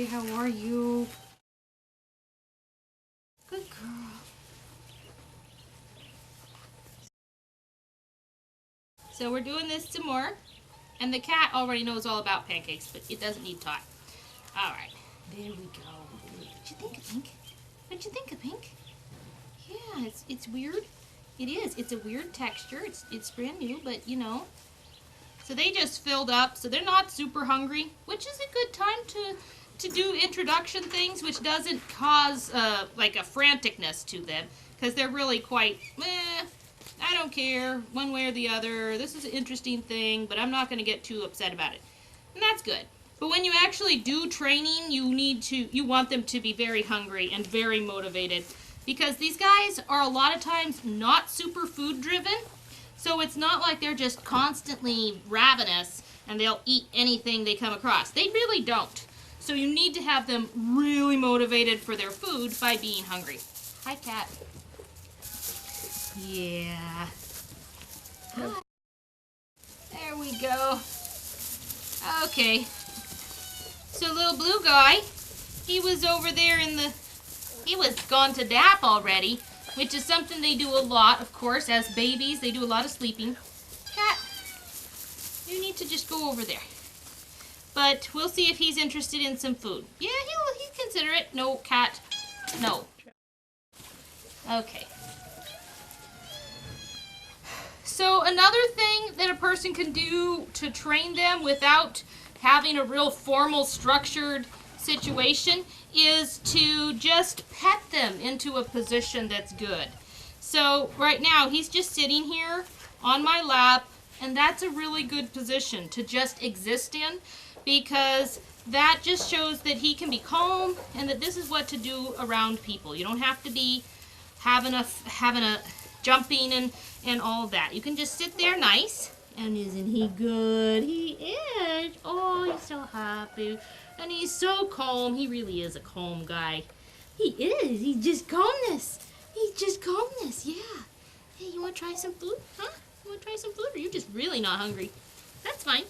boy. How are you? Good girl. So we're doing this some more. And the cat already knows all about pancakes, but it doesn't need taught. Alright, there we go. What'd you think of Pink? What'd you think of Pink? Yeah, it's weird. It is. It's a weird texture. It's brand new, but you know. So they just filled up, so they're not super hungry, which is a good time to do introduction things, which doesn't cause like a franticness to them, because they're really quite, I don't care, one way or the other. This is an interesting thing, but I'm not going to get too upset about it. And that's good. But when you actually do training, you want them to be very hungry and very motivated, because these guys are a lot of times not super food driven. So it's not like they're just constantly ravenous and they'll eat anything they come across. They really don't. So you need to have them really motivated for their food by being hungry. Hi, cat. Yeah. Hi. There we go. Okay. So little blue guy, he was over there he was gone to nap already, which is something they do a lot, of course. As babies, they do a lot of sleeping. Cat, you need to just go over there. But we'll see if he's interested in some food. Yeah, he'll consider it. No, cat, no. Okay. So another thing that a person can do to train them without having a real formal, structured situation is to just pet them into a position that's good. So right now he's just sitting here on my lap, and that's a really good position to just exist in, because that just shows that he can be calm and that this is what to do around people. You don't have to be having a jumping and all that. You can just sit there nice. And isn't he good? He is. Oh, he's so happy. And he's so calm. He really is a calm guy. He is. He's just calmness. He's just calmness, yeah. Hey, you want to try some food? Huh? You want to try some food? Or are you just really not hungry? That's fine.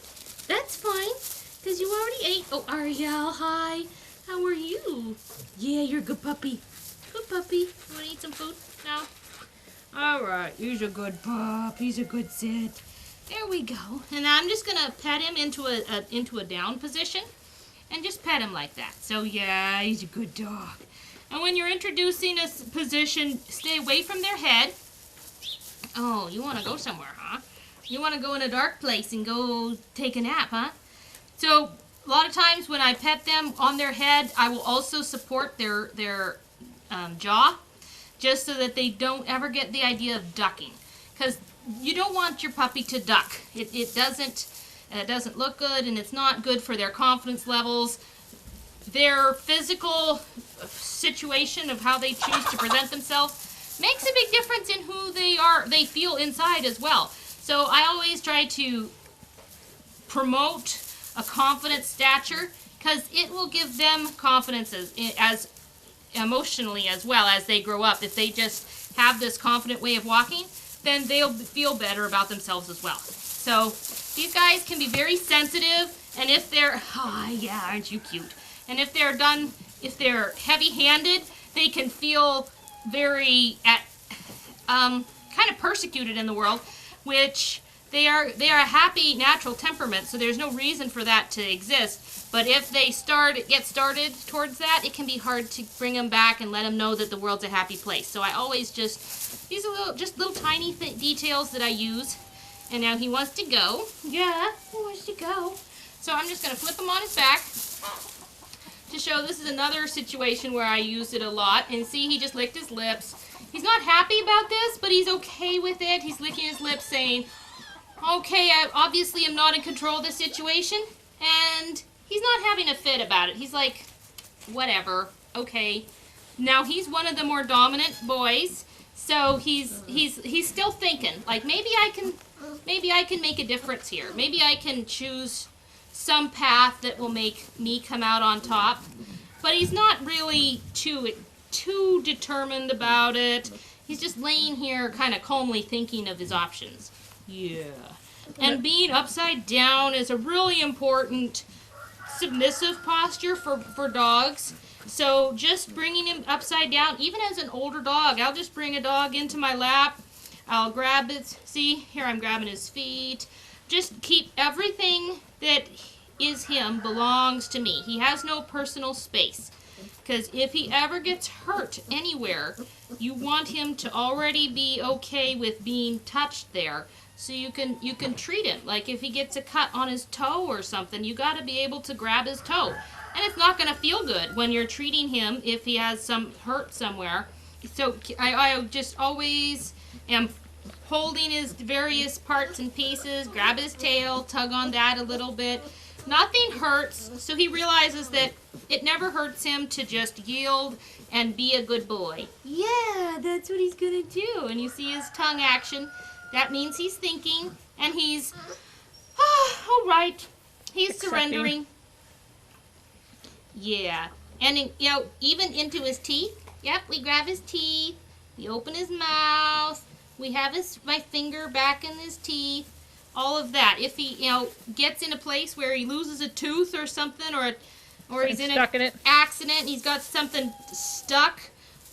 That's fine. Because you already ate. Oh, Ariel, hi. How are you? Yeah, you're a good puppy. Good puppy. You want to eat some food now? All right. He's a good pup. He's a good sit. There we go. And I'm just going to pet him into a down position and just pet him like that. So yeah, he's a good dog. And when you're introducing a position, stay away from their head. Oh, you want to go somewhere, huh? You want to go in a dark place and go take a nap, huh? So a lot of times when I pet them on their head, I will also support their jaw, just so that they don't ever get the idea of ducking. Because you don't want your puppy to duck. It doesn't look good, and it's not good for their confidence levels. Their physical situation of how they choose to present themselves makes a big difference in who they feel inside as well. So I always try to promote a confident stature, because it will give them confidence as emotionally as well as they grow up. If they just have this confident way of walking, then they'll feel better about themselves as well. So these guys can be very sensitive, and if they're, oh yeah, aren't you cute? And if they're heavy-handed, they can feel very kind of persecuted in the world, which they are a happy natural temperament, so there's no reason for that to exist. But if they get started towards that, it can be hard to bring them back and let them know that the world's a happy place. So I always these are little tiny details that I use. And now he wants to go. Yeah, he wants to go. So I'm just going to flip him on his back to show this is another situation where I use it a lot. And see, he just licked his lips. He's not happy about this, but he's okay with it. He's licking his lips saying, okay, I obviously am not in control of this situation. And he's not having a fit about it. He's like, whatever, okay. Now he's one of the more dominant boys, so he's still thinking, like, maybe I can make a difference here. Maybe I can choose some path that will make me come out on top. But he's not really too determined about it. He's just laying here kind of calmly thinking of his options. Yeah. And being upside down is a really important submissive posture for dogs. So just bringing him upside down, even as an older dog, I'll just bring a dog into my lap. I'll grab his, see, here I'm grabbing his feet. Just keep everything that is him belongs to me. He has no personal space. Because if he ever gets hurt anywhere, you want him to already be okay with being touched there. So you can treat him. Like if he gets a cut on his toe or something, you got to be able to grab his toe. And it's not going to feel good when you're treating him if he has some hurt somewhere. So I just always am holding his various parts and pieces, grab his tail, tug on that a little bit. Nothing hurts, so he realizes that it never hurts him to just yield and be a good boy. Yeah, that's what he's going to do. And you see his tongue action. That means he's thinking, and he's, all right. He's accepting. Surrendering. Yeah. And, even into his teeth. Yep, we grab his teeth. We open his mouth. We have my finger back in his teeth. All of that. If he, gets in a place where he loses a tooth or something, or he's in an accident, and he's got something stuck,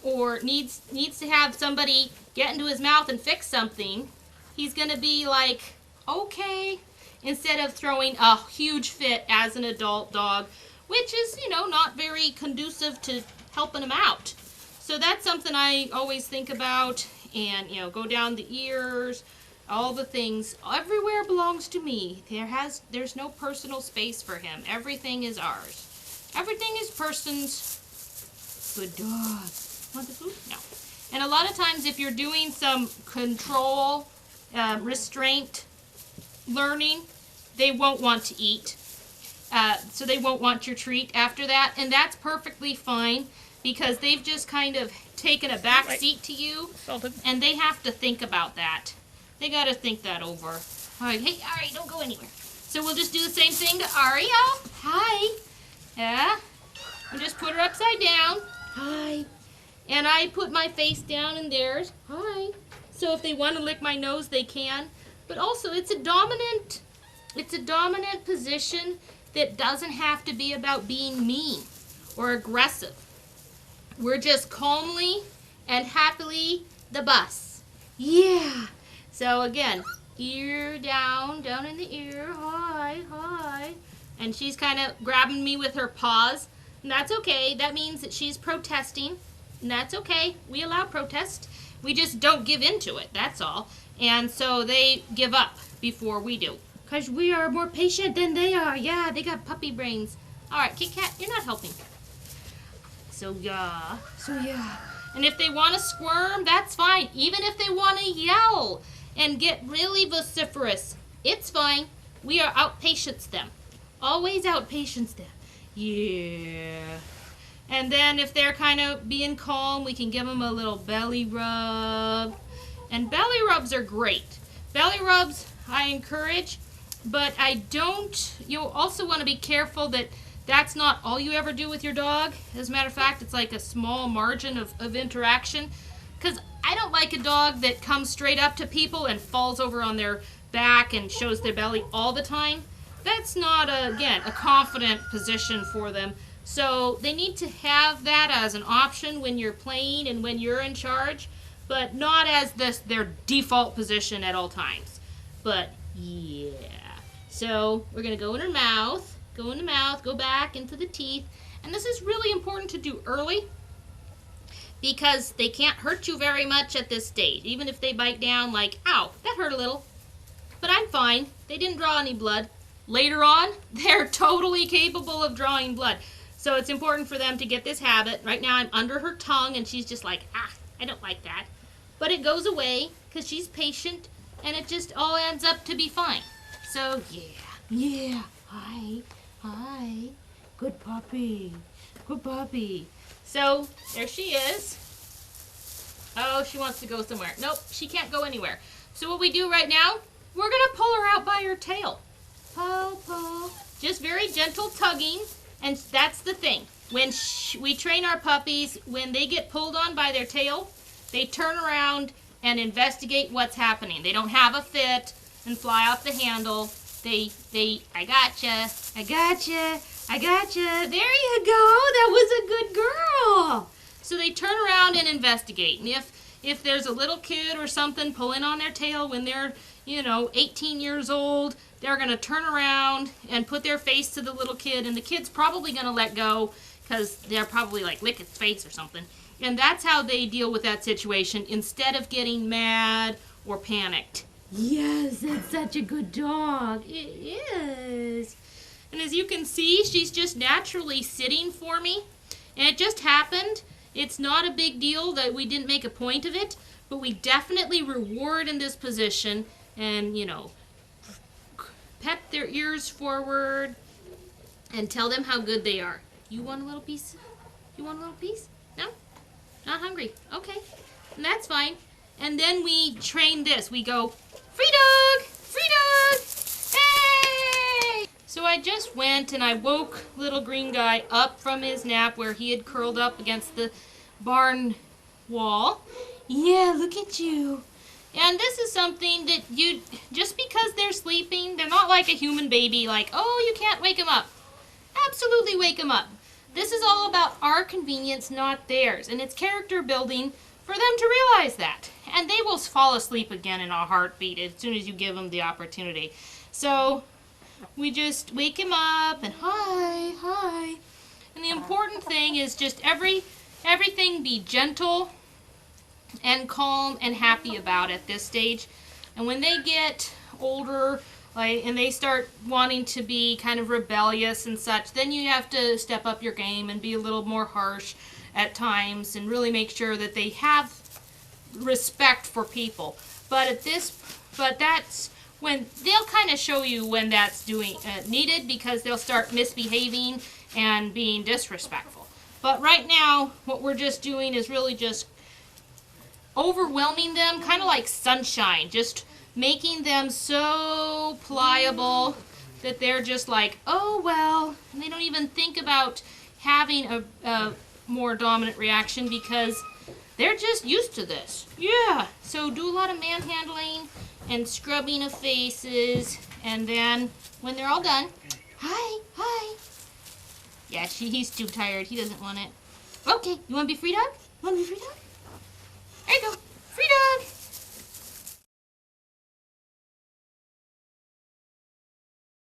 or needs to have somebody get into his mouth and fix something, he's going to be like, okay, instead of throwing a huge fit as an adult dog, which is, not very conducive to helping him out. So that's something I always think about, and, go down the ears, all the things. Everywhere belongs to me. There's no personal space for him. Everything is ours. Everything is person's. Good dog. Want the food? No. And a lot of times if you're doing some control, restraint learning, they won't want to eat. So they won't want your treat after that. And that's perfectly fine because they've just kind of taken a back seat to you. Salted. And they have to think about that. They got to think that over. All right, hey, all right, don't go anywhere. So we'll just do the same thing to Aria. Hi. Yeah. And just put her upside down. Hi. And I put my face down in theirs. Hi. So if they want to lick my nose, they can. But also, it's a dominant position that doesn't have to be about being mean or aggressive. We're just calmly and happily the bus. Yeah. So again, ear down in the ear, hi. And she's kind of grabbing me with her paws. And that's okay. That means that she's protesting. And that's okay. We allow protest. We just don't give into it. That's all. And so they give up before we do. Because we are more patient than they are. Yeah, they got puppy brains. All right, Kit Kat, you're not helping. So yeah. And if they want to squirm, that's fine. Even if they want to yell and get really vociferous, it's fine. We are outpatience them. Always outpatience them. Yeah. And then if they're kind of being calm, we can give them a little belly rub. And belly rubs are great. Belly rubs I encourage, but I don't. You'll also want to be careful that that's not all you ever do with your dog. As a matter of fact, it's like a small margin of interaction. Because I don't like a dog that comes straight up to people and falls over on their back and shows their belly all the time. That's not, again, a confident position for them. So they need to have that as an option when you're playing and when you're in charge, but not as their default position at all times. But yeah. So we're going to go in her mouth, go back into the teeth. And this is really important to do early because they can't hurt you very much at this stage. Even if they bite down like, ow, that hurt a little. But I'm fine. They didn't draw any blood. Later on, they're totally capable of drawing blood. So it's important for them to get this habit. Right now I'm under her tongue and she's just like, I don't like that. But it goes away because she's patient and it just all ends up to be fine. So yeah. Hi. Good puppy. So there she is. Oh, she wants to go somewhere. Nope, she can't go anywhere. So what we do right now, we're going to pull her out by her tail. Pull. Just very gentle tugging. And that's the thing. When we train our puppies, when they get pulled on by their tail, they turn around and investigate what's happening. They don't have a fit and fly off the handle. I gotcha. I gotcha. There you go. That was a good girl. So they turn around and investigate. And if there's a little kid or something pulling on their tail when they're, 18 years old, they're going to turn around and put their face to the little kid, and the kid's probably going to let go because they're probably like lick its face or something. And that's how they deal with that situation instead of getting mad or panicked. Yes, that's such a good dog. It is. And as you can see, she's just naturally sitting for me. And it just happened. It's not a big deal that we didn't make a point of it, but we definitely reward in this position and, pet their ears forward and tell them how good they are. You want a little piece? You want a little piece? No? Not hungry. Okay. And that's fine. And then we train this. We go, free dog! Free dog! Hey! So I just went and I woke little green guy up from his nap where he had curled up against the barn wall. Yeah, look at you. And this is something that just because they're sleeping, they're not like a human baby, like, oh, you can't wake them up. Absolutely wake them up. This is all about our convenience, not theirs. And it's character building for them to realize that. And they will fall asleep again in a heartbeat as soon as you give them the opportunity. So we just wake him up and hi, hi. And the important thing is just everything be gentle and calm and happy about at this stage. And when they get older, and they start wanting to be kind of rebellious and such, then you have to step up your game and be a little more harsh at times and really make sure that they have respect for people. But that's when they'll kind of show you when that's needed, because they'll start misbehaving and being disrespectful. But right now, what we're just doing is really just overwhelming them, kind of like sunshine, just making them so pliable that they're just like, oh, well, and they don't even think about having a more dominant reaction because they're just used to this. Yeah, so do a lot of manhandling and scrubbing of faces, and then when they're all done, hi, hi. Yeah, he's too tired. He doesn't want it. Okay, you want to be free dog? Want to be free dog? There you go. Free dog.